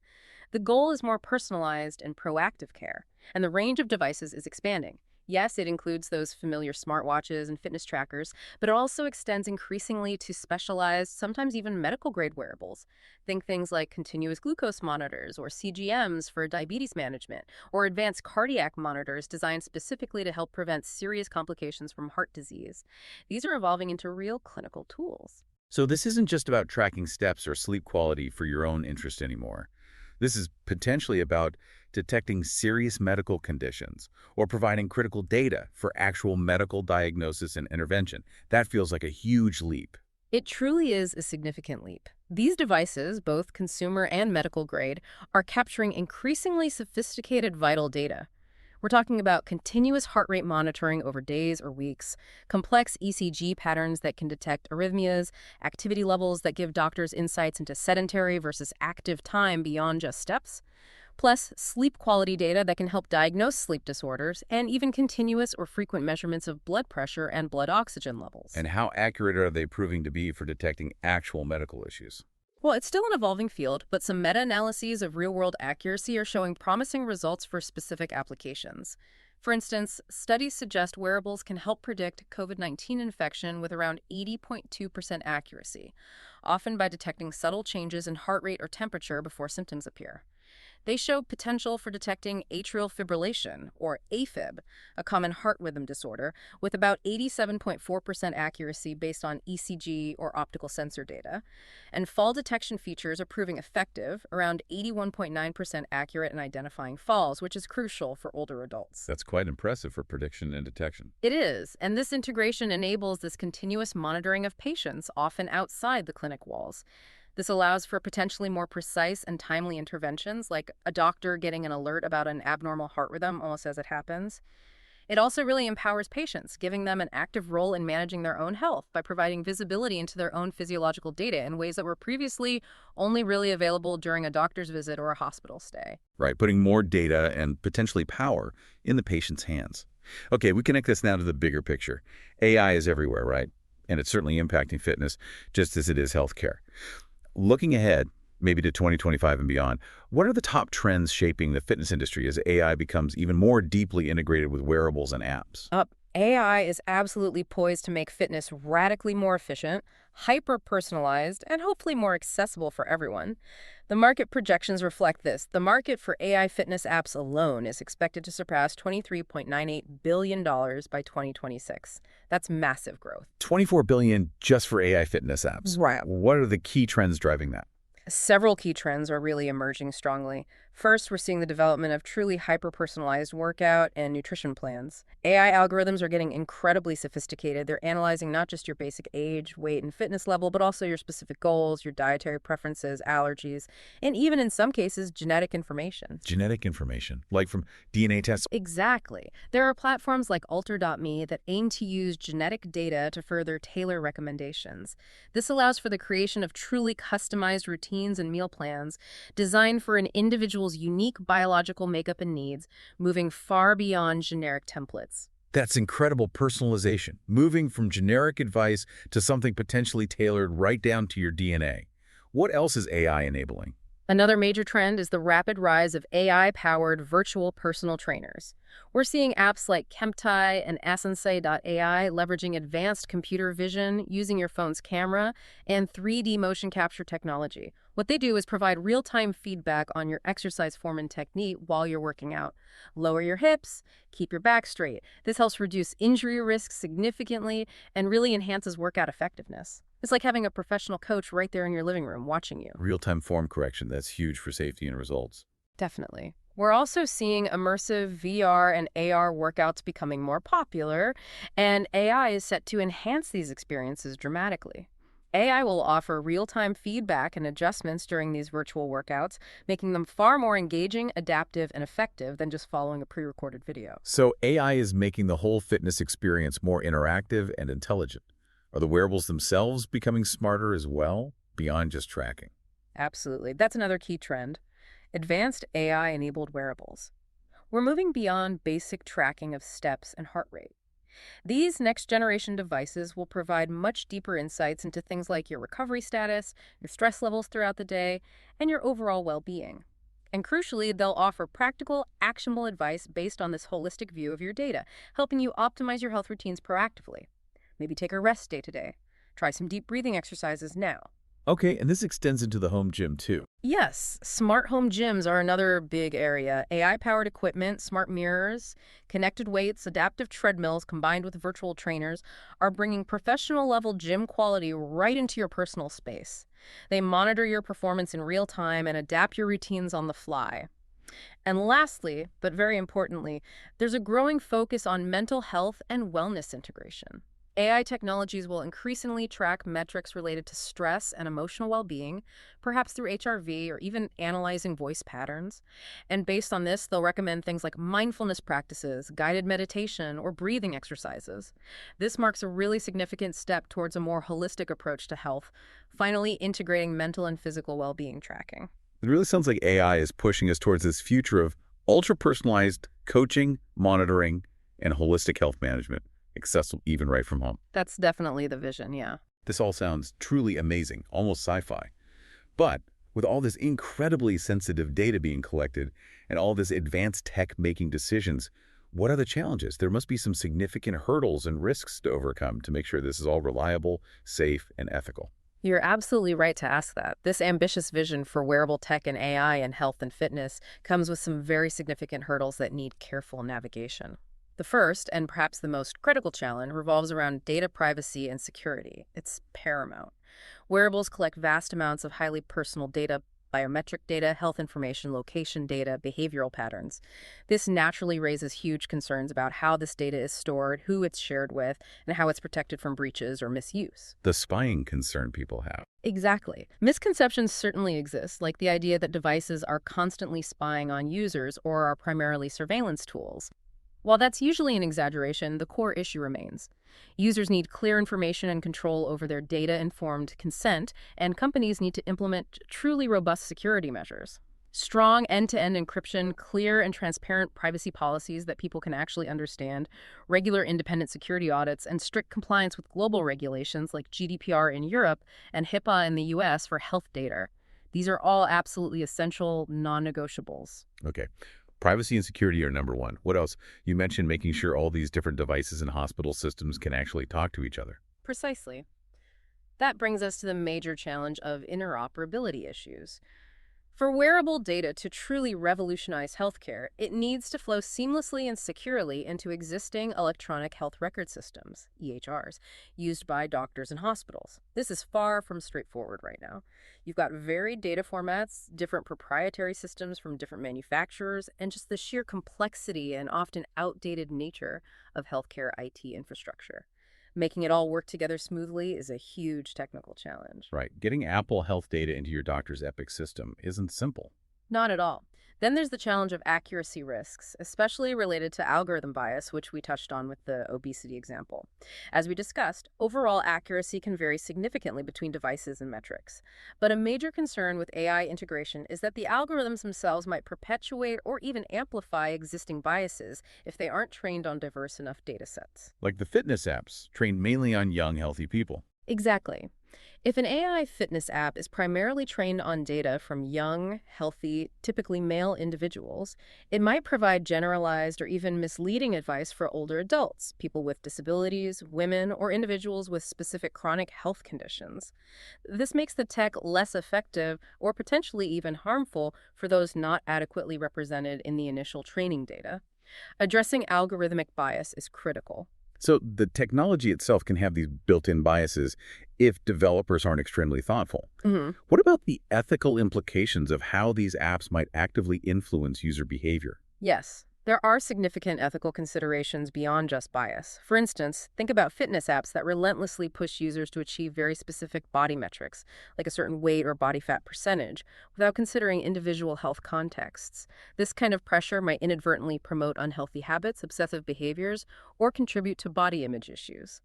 The goal is more personalized and proactive care, and the range of devices is expanding. Yes, it includes those familiar smartwatches and fitness trackers, but it also extends increasingly to specialized, sometimes even medical-grade wearables. Think things like continuous glucose monitors or CGMs for diabetes management, or advanced cardiac monitors designed specifically to help prevent serious complications from heart disease. These are evolving into real clinical tools. So this isn't just about tracking steps or sleep quality for your own interest anymore. This is potentially about detecting serious medical conditions or providing critical data for actual medical diagnosis and intervention. That feels like a huge leap. It truly is a significant leap. These devices, both consumer and medical grade, are capturing increasingly sophisticated vital data. We're talking about continuous heart rate monitoring over days or weeks, complex ECG patterns that can detect arrhythmias, activity levels that give doctors insights into sedentary versus active time beyond just steps, plus sleep quality data that can help diagnose sleep disorders, and even continuous or frequent measurements of blood pressure and blood oxygen levels. And how accurate are they proving to be for detecting actual medical issues? Well, it's still an evolving field, but some meta-analyses of real-world accuracy are showing promising results for specific applications. For instance, studies suggest wearables can help predict COVID-19 infection with around 80.2% accuracy, often by detecting subtle changes in heart rate or temperature before symptoms appear. They show potential for detecting atrial fibrillation, or AFib, a common heart rhythm disorder, with about 87.4% accuracy based on ECG or optical sensor data. And fall detection features are proving effective, around 81.9% accurate in identifying falls, which is crucial for older adults. That's quite impressive for prediction and detection. It is, and this integration enables this continuous monitoring of patients, often outside the clinic walls. This allows for potentially more precise and timely interventions, like a doctor getting an alert about an abnormal heart rhythm almost as it happens. It also really empowers patients, giving them an active role in managing their own health by providing visibility into their own physiological data in ways that were previously only really available during a doctor's visit or a hospital stay. Right, putting more data and potentially power in the patient's hands. Okay, we connect this now to the bigger picture. AI is everywhere, right? And it's certainly impacting fitness, just as it is healthcare. Looking ahead, maybe to 2025 and beyond, what are the top trends shaping the fitness industry as AI becomes even more deeply integrated with wearables and apps? AI is absolutely poised to make fitness radically more efficient, hyper-personalized, and hopefully more accessible for everyone. The market projections reflect this. The market for AI fitness apps alone is expected to surpass $23.98 billion by 2026. That's massive growth. $24 billion just for AI fitness apps. Right. What are the key trends driving that? Several key trends are really emerging strongly. First, we're seeing the development of truly hyper-personalized workout and nutrition plans. AI algorithms are getting incredibly sophisticated. They're analyzing not just your basic age, weight, and fitness level, but also your specific goals, your dietary preferences, allergies, and even in some cases, genetic information. Genetic information, like from DNA tests. Exactly. There are platforms like Alter.me that aim to use genetic data to further tailor recommendations. This allows for the creation of truly customized routines and meal plans designed for an individual's unique biological makeup and needs, moving far beyond generic templates. That's incredible personalization, moving from generic advice to something potentially tailored right down to your DNA. What else is AI enabling? Another major trend is the rapid rise of AI-powered virtual personal trainers. We're seeing apps like Kemptai and Sensei.ai leveraging advanced computer vision using your phone's camera and 3D motion capture technology. What they do is provide real-time feedback on your exercise form and technique while you're working out. Lower your hips, keep your back straight. This helps reduce injury risks significantly and really enhances workout effectiveness. It's like having a professional coach right there in your living room watching you. Real-time form correction, that's huge for safety and results. Definitely. We're also seeing immersive VR and AR workouts becoming more popular, and AI is set to enhance these experiences dramatically. AI will offer real-time feedback and adjustments during these virtual workouts, making them far more engaging, adaptive, and effective than just following a pre-recorded video. So AI is making the whole fitness experience more interactive and intelligent. Are the wearables themselves becoming smarter as well, beyond just tracking? Absolutely. That's another key trend. Advanced AI-enabled wearables. We're moving beyond basic tracking of steps and heart rate. These next-generation devices will provide much deeper insights into things like your recovery status, your stress levels throughout the day, and your overall well-being. And crucially, they'll offer practical, actionable advice based on this holistic view of your data, helping you optimize your health routines proactively. Maybe take a rest day today. Try some deep breathing exercises now. Okay, and this extends into the home gym too. Yes, smart home gyms are another big area. AI-powered equipment, smart mirrors, connected weights, adaptive treadmills combined with virtual trainers are bringing professional-level gym quality right into your personal space. They monitor your performance in real time and adapt your routines on the fly. And lastly, but very importantly, there's a growing focus on mental health and wellness integration. AI technologies will increasingly track metrics related to stress and emotional well-being, perhaps through HRV or even analyzing voice patterns. And based on this, they'll recommend things like mindfulness practices, guided meditation, or breathing exercises. This marks a really significant step towards a more holistic approach to health, finally integrating mental and physical well-being tracking. It really sounds like AI is pushing us towards this future of ultra-personalized coaching, monitoring, and holistic health management, accessible even right from home. That's definitely the vision, yeah. This all sounds truly amazing, almost sci-fi. But with all this incredibly sensitive data being collected and all this advanced tech making decisions, what are the challenges? There must be some significant hurdles and risks to overcome to make sure this is all reliable, safe, and ethical. You're absolutely right to ask that. This ambitious vision for wearable tech and AI in health and fitness comes with some very significant hurdles that need careful navigation. The first, and perhaps the most critical challenge, revolves around data privacy and security. It's paramount. Wearables collect vast amounts of highly personal data, biometric data, health information, location data, behavioral patterns. This naturally raises huge concerns about how this data is stored, who it's shared with, and how it's protected from breaches or misuse. The spying concern people have. Exactly. Misconceptions certainly exist, like the idea that devices are constantly spying on users or are primarily surveillance tools. While that's usually an exaggeration, the core issue remains. Users need clear information and control over their data-informed consent, and companies need to implement truly robust security measures. Strong end-to-end encryption, clear and transparent privacy policies that people can actually understand, regular independent security audits, and strict compliance with global regulations like GDPR in Europe and HIPAA in the US for health data. These are all absolutely essential, non-negotiables. Okay. Privacy and security are number one. What else? You mentioned making sure all these different devices and hospital systems can actually talk to each other. Precisely. That brings us to the major challenge of interoperability issues. For wearable data to truly revolutionize healthcare, it needs to flow seamlessly and securely into existing electronic health record systems, EHRs, used by doctors and hospitals. This is far from straightforward right now. You've got varied data formats, different proprietary systems from different manufacturers, and just the sheer complexity and often outdated nature of healthcare IT infrastructure. Making it all work together smoothly is a huge technical challenge. Right. Getting Apple Health data into your doctor's Epic system isn't simple. Not at all. Then there's the challenge of accuracy risks, especially related to algorithm bias, which we touched on with the obesity example. As we discussed, overall accuracy can vary significantly between devices and metrics. But a major concern with AI integration is that the algorithms themselves might perpetuate or even amplify existing biases if they aren't trained on diverse enough data sets. Like the fitness apps, trained mainly on young, healthy people. Exactly. If an AI fitness app is primarily trained on data from young, healthy, typically male individuals, it might provide generalized or even misleading advice for older adults, people with disabilities, women, or individuals with specific chronic health conditions. This makes the tech less effective or potentially even harmful for those not adequately represented in the initial training data. Addressing algorithmic bias is critical. So the technology itself can have these built-in biases if developers aren't extremely thoughtful. What about the ethical implications of how these apps might actively influence user behavior? Yes, there are significant ethical considerations beyond just bias. For instance, think about fitness apps that relentlessly push users to achieve very specific body metrics, like a certain weight or body fat percentage, without considering individual health contexts. This kind of pressure might inadvertently promote unhealthy habits, obsessive behaviors, or contribute to body image issues.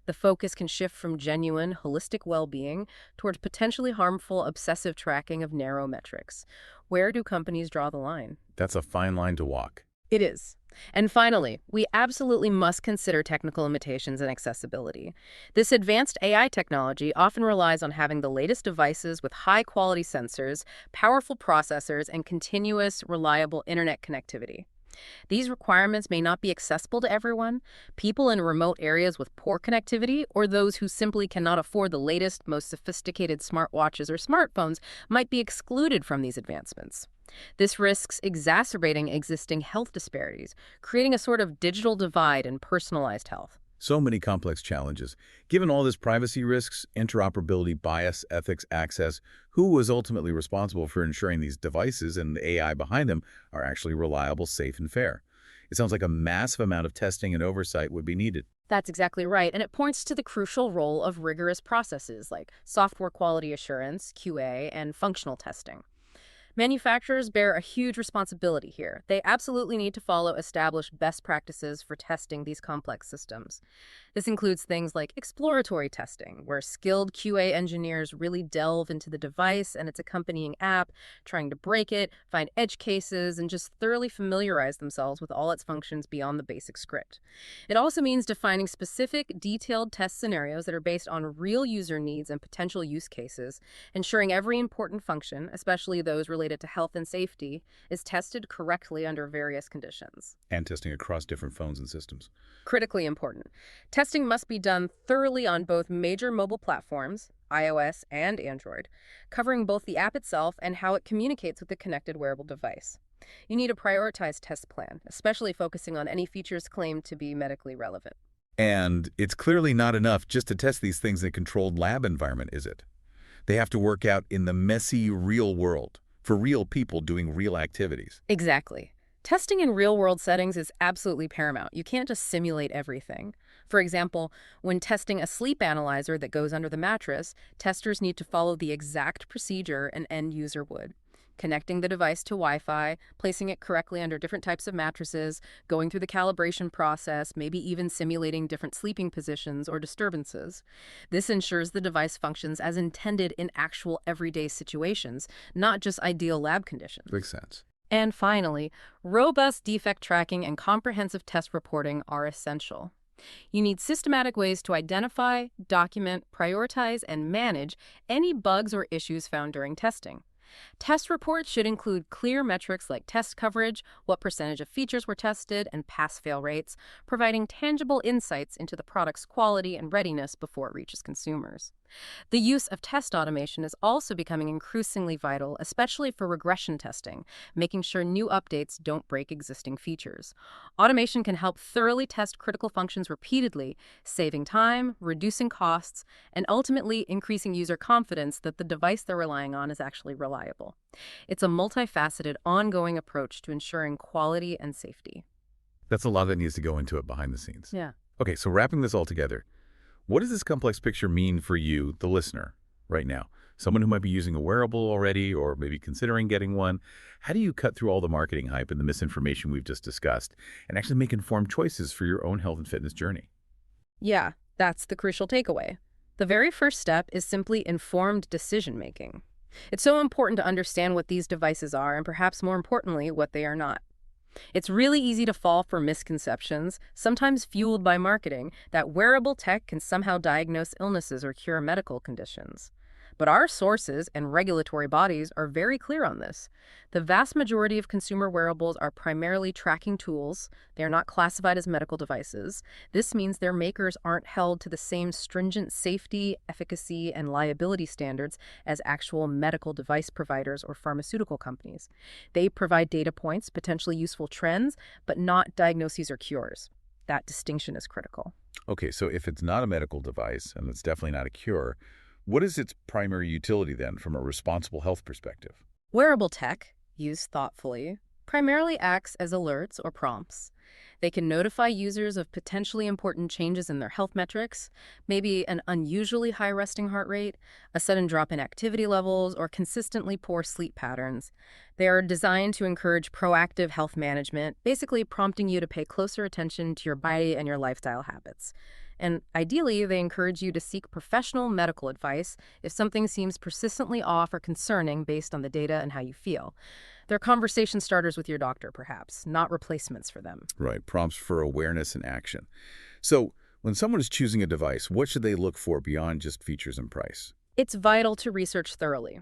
The focus can shift from genuine, holistic well-being towards potentially harmful, obsessive tracking of narrow metrics. Where do companies draw the line? That's a fine line to walk. It is. And finally, we absolutely must consider technical limitations and accessibility. This advanced AI technology often relies on having the latest devices with high-quality sensors, powerful processors, and continuous, reliable internet connectivity. These requirements may not be accessible to everyone. People in remote areas with poor connectivity or those who simply cannot afford the latest, most sophisticated smartwatches or smartphones might be excluded from these advancements. This risks exacerbating existing health disparities, creating a sort of digital divide in personalized health. So many complex challenges. Given all this privacy risks, interoperability, bias, ethics, access, who was ultimately responsible for ensuring these devices and the AI behind them are actually reliable, safe, and fair? It sounds like a massive amount of testing and oversight would be needed. That's exactly right, and it points to the crucial role of rigorous processes like software quality assurance, QA, and functional testing. Manufacturers bear a huge responsibility here. They absolutely need to follow established best practices for testing these complex systems. This includes things like exploratory testing, where skilled QA engineers really delve into the device and its accompanying app, trying to break it, find edge cases, and just thoroughly familiarize themselves with all its functions beyond the basic script. It also means defining specific, detailed test scenarios that are based on real user needs and potential use cases, ensuring every important function, especially those related to health and safety, is tested correctly under various conditions. And testing across different phones and systems. Critically important. Testing must be done thoroughly on both major mobile platforms, iOS and Android, covering both the app itself and how it communicates with the connected wearable device. You need a prioritized test plan, especially focusing on any features claimed to be medically relevant. And it's clearly not enough just to test these things in a controlled lab environment, is it? They have to work out in the messy, real world, for real people doing real activities. Exactly. Testing in real-world settings is absolutely paramount. You can't just simulate everything. For example, when testing a sleep analyzer that goes under the mattress, testers need to follow the exact procedure an end user would. Connecting the device to Wi-Fi, placing it correctly under different types of mattresses, going through the calibration process, maybe even simulating different sleeping positions or disturbances. This ensures the device functions as intended in actual everyday situations, not just ideal lab conditions. Makes sense. And finally, robust defect tracking and comprehensive test reporting are essential. You need systematic ways to identify, document, prioritize, and manage any bugs or issues found during testing. Test reports should include clear metrics like test coverage, what percentage of features were tested, and pass-fail rates, providing tangible insights into the product's quality and readiness before it reaches consumers. The use of test automation is also becoming increasingly vital, especially for regression testing, making sure new updates don't break existing features. Automation can help thoroughly test critical functions repeatedly, saving time, reducing costs, and ultimately increasing user confidence that the device they're relying on is actually reliable. It's a multifaceted, ongoing approach to ensuring quality and safety. That's a lot that needs to go into it behind the scenes. Yeah. Okay, so wrapping this all together, what does this complex picture mean for you, the listener, right now? Someone who might be using a wearable already or maybe considering getting one. How do you cut through all the marketing hype and the misinformation we've just discussed and actually make informed choices for your own health and fitness journey? Yeah, that's the crucial takeaway. The very first step is simply informed decision-making. It's so important to understand what these devices are and perhaps more importantly, what they are not. It's really easy to fall for misconceptions, sometimes fueled by marketing, that wearable tech can somehow diagnose illnesses or cure medical conditions. But our sources and regulatory bodies are very clear on this. The vast majority of consumer wearables are primarily tracking tools. They are not classified as medical devices. This means their makers aren't held to the same stringent safety, efficacy, and liability standards as actual medical device providers or pharmaceutical companies. They provide data points, potentially useful trends, but not diagnoses or cures. That distinction is critical. Okay, so if it's not a medical device, and it's definitely not a cure, what is its primary utility then from a responsible health perspective? Wearable tech, used thoughtfully, primarily acts as alerts or prompts. They can notify users of potentially important changes in their health metrics, maybe an unusually high resting heart rate, a sudden drop in activity levels, or consistently poor sleep patterns. They are designed to encourage proactive health management, basically prompting you to pay closer attention to your body and your lifestyle habits. And ideally, they encourage you to seek professional medical advice if something seems persistently off or concerning based on the data and how you feel. They're conversation starters with your doctor, perhaps, not replacements for them. Right, prompts for awareness and action. So when someone is choosing a device, what should they look for beyond just features and price? It's vital to research thoroughly.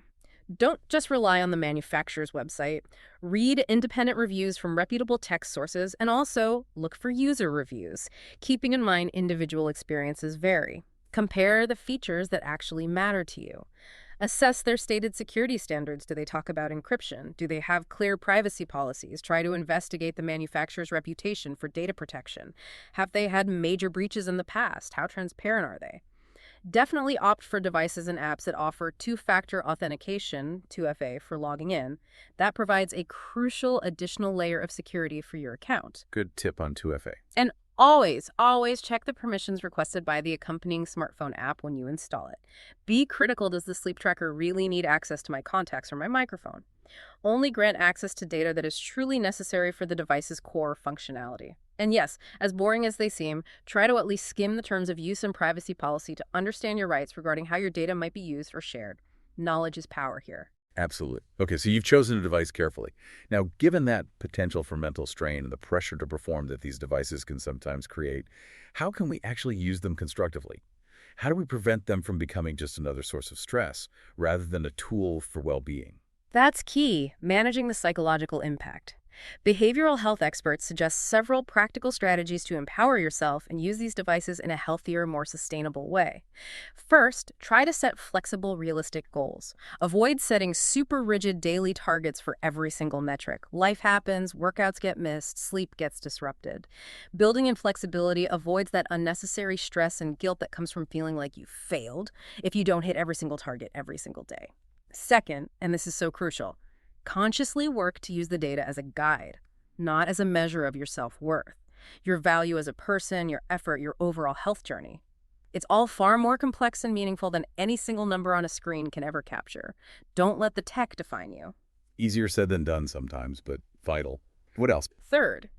Don't just rely on the manufacturer's website. Read independent reviews from reputable tech sources and also look for user reviews, keeping in mind individual experiences vary. Compare the features that actually matter to you. Assess their stated security standards. Do they talk about encryption? Do they have clear privacy policies? Try to investigate the manufacturer's reputation for data protection. Have they had major breaches in the past? How transparent are they? Definitely opt for devices and apps that offer two-factor authentication, 2FA, for logging in. That provides a crucial additional layer of security for your account. Good tip on 2FA. And always check the permissions requested by the accompanying smartphone app when you install it. Be critical. Does the sleep tracker really need access to my contacts or my microphone? Only grant access to data that is truly necessary for the device's core functionality. And yes, as boring as they seem, try to at least skim the terms of use and privacy policy to understand your rights regarding how your data might be used or shared. Knowledge is power here. Absolutely. Okay, so you've chosen a device carefully. Now, given that potential for mental strain and the pressure to perform that these devices can sometimes create, how can we actually use them constructively? How do we prevent them from becoming just another source of stress rather than a tool for well-being? That's key, managing the psychological impact. Behavioral health experts suggest several practical strategies to empower yourself and use these devices in a healthier, more sustainable way. First, try to set flexible, realistic goals. Avoid setting super rigid daily targets for every single metric. Life happens, workouts get missed, sleep gets disrupted. Building in flexibility avoids that unnecessary stress and guilt that comes from feeling like you failed if you don't hit every single target every single day. Second, and this is so crucial, consciously work to use the data as a guide, not as a measure of your self-worth, your value as a person, your effort, your overall health journey. It's all far more complex and meaningful than any single number on a screen can ever capture. Don't let the tech define you. Easier said than done sometimes, but vital. What else? Third,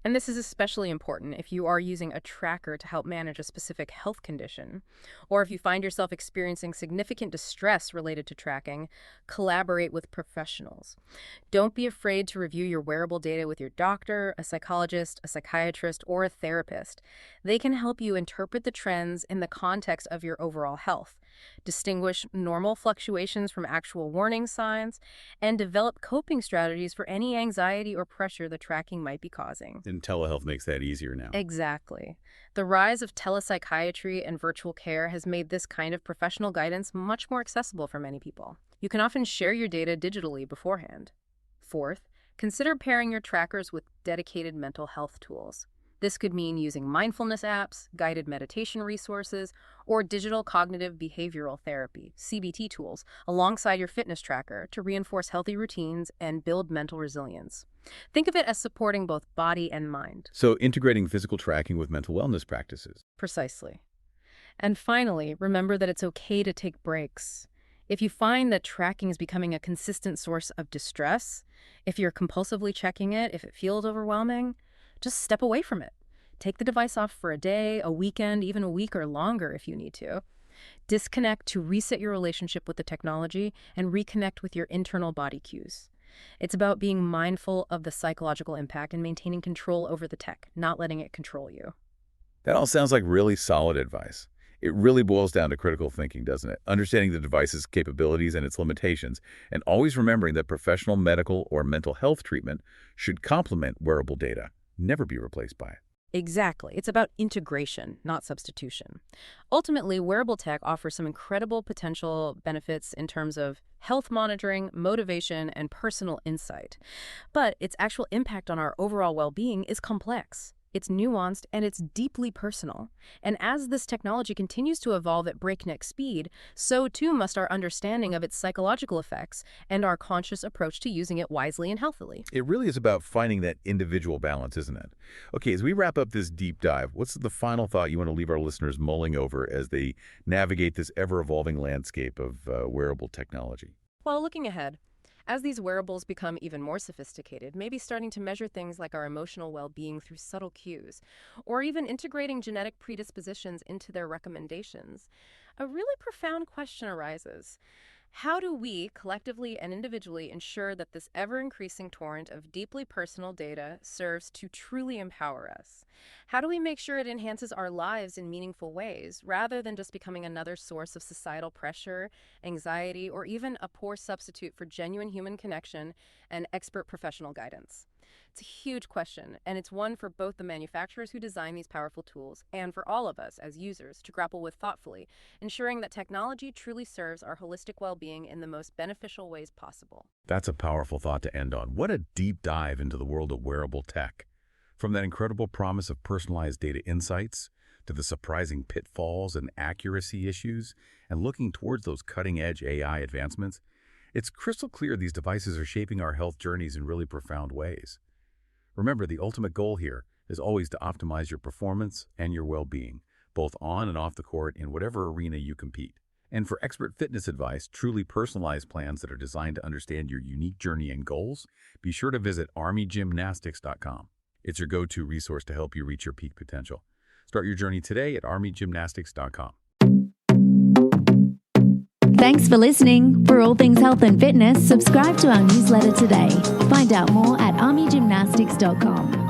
and this is especially important if you are using a tracker to help manage a specific health condition, or if you find yourself experiencing significant distress related to tracking, collaborate with professionals. Don't be afraid to review your wearable data with your doctor, a psychologist, a psychiatrist, or a therapist. They can help you interpret the trends in the context of your overall health. distinguish normal fluctuations from actual warning signs, and develop coping strategies for any anxiety or pressure the tracking might be causing. And telehealth makes that easier now. Exactly. The rise of telepsychiatry and virtual care has made this kind of professional guidance much more accessible for many people. You can often share your data digitally beforehand. Fourth, consider pairing your trackers with dedicated mental health tools. This could mean using mindfulness apps, guided meditation resources, or digital cognitive behavioral therapy, CBT tools, alongside your fitness tracker to reinforce healthy routines and build mental resilience. Think of it as supporting both body and mind. So integrating physical tracking with mental wellness practices. Precisely. And finally, remember that it's okay to take breaks. If you find that tracking is becoming a consistent source of distress, if you're compulsively checking it, if it feels overwhelming, just step away from it. Take the device off for a day, a weekend, even a week or longer if you need to. Disconnect to reset your relationship with the technology and reconnect with your internal body cues. It's about being mindful of the psychological impact and maintaining control over the tech, not letting it control you. That all sounds like really solid advice. It really boils down to critical thinking, doesn't it? Understanding the device's capabilities and its limitations, and always remembering that professional medical or mental health treatment should complement wearable data, never be replaced by it. Exactly. It's about integration, not substitution. Ultimately, wearable tech offers some incredible potential benefits in terms of health monitoring, motivation, and personal insight. But its actual impact on our overall well-being is complex. It's nuanced, and it's deeply personal. And as this technology continues to evolve at breakneck speed, so too must our understanding of its psychological effects and our conscious approach to using it wisely and healthily. It really is about finding that individual balance, isn't it? Okay, as we wrap up this deep dive, what's the final thought you want to leave our listeners mulling over as they navigate this ever-evolving landscape of wearable technology? While looking ahead, as these wearables become even more sophisticated, maybe starting to measure things like our emotional well-being through subtle cues, or even integrating genetic predispositions into their recommendations, a really profound question arises. How do we, collectively and individually, ensure that this ever-increasing torrent of deeply personal data serves to truly empower us? How do we make sure it enhances our lives in meaningful ways, rather than just becoming another source of societal pressure, anxiety, or even a poor substitute for genuine human connection and expert professional guidance? It's a huge question, and it's one for both the manufacturers who design these powerful tools and for all of us as users to grapple with thoughtfully, ensuring that technology truly serves our holistic well-being in the most beneficial ways possible. That's a powerful thought to end on. What a deep dive into the world of wearable tech. From that incredible promise of personalized data insights to the surprising pitfalls and accuracy issues, and looking towards those cutting-edge AI advancements, it's crystal clear these devices are shaping our health journeys in really profound ways. Remember, the ultimate goal here is always to optimize your performance and your well-being, both on and off the court in whatever arena you compete. And for expert fitness advice, truly personalized plans that are designed to understand your unique journey and goals, be sure to visit armygymnastics.com. It's your go-to resource to help you reach your peak potential. Start your journey today at armygymnastics.com. Thanks for listening. For all things health and fitness, subscribe to our newsletter today. Find out more at armygymnastics.com.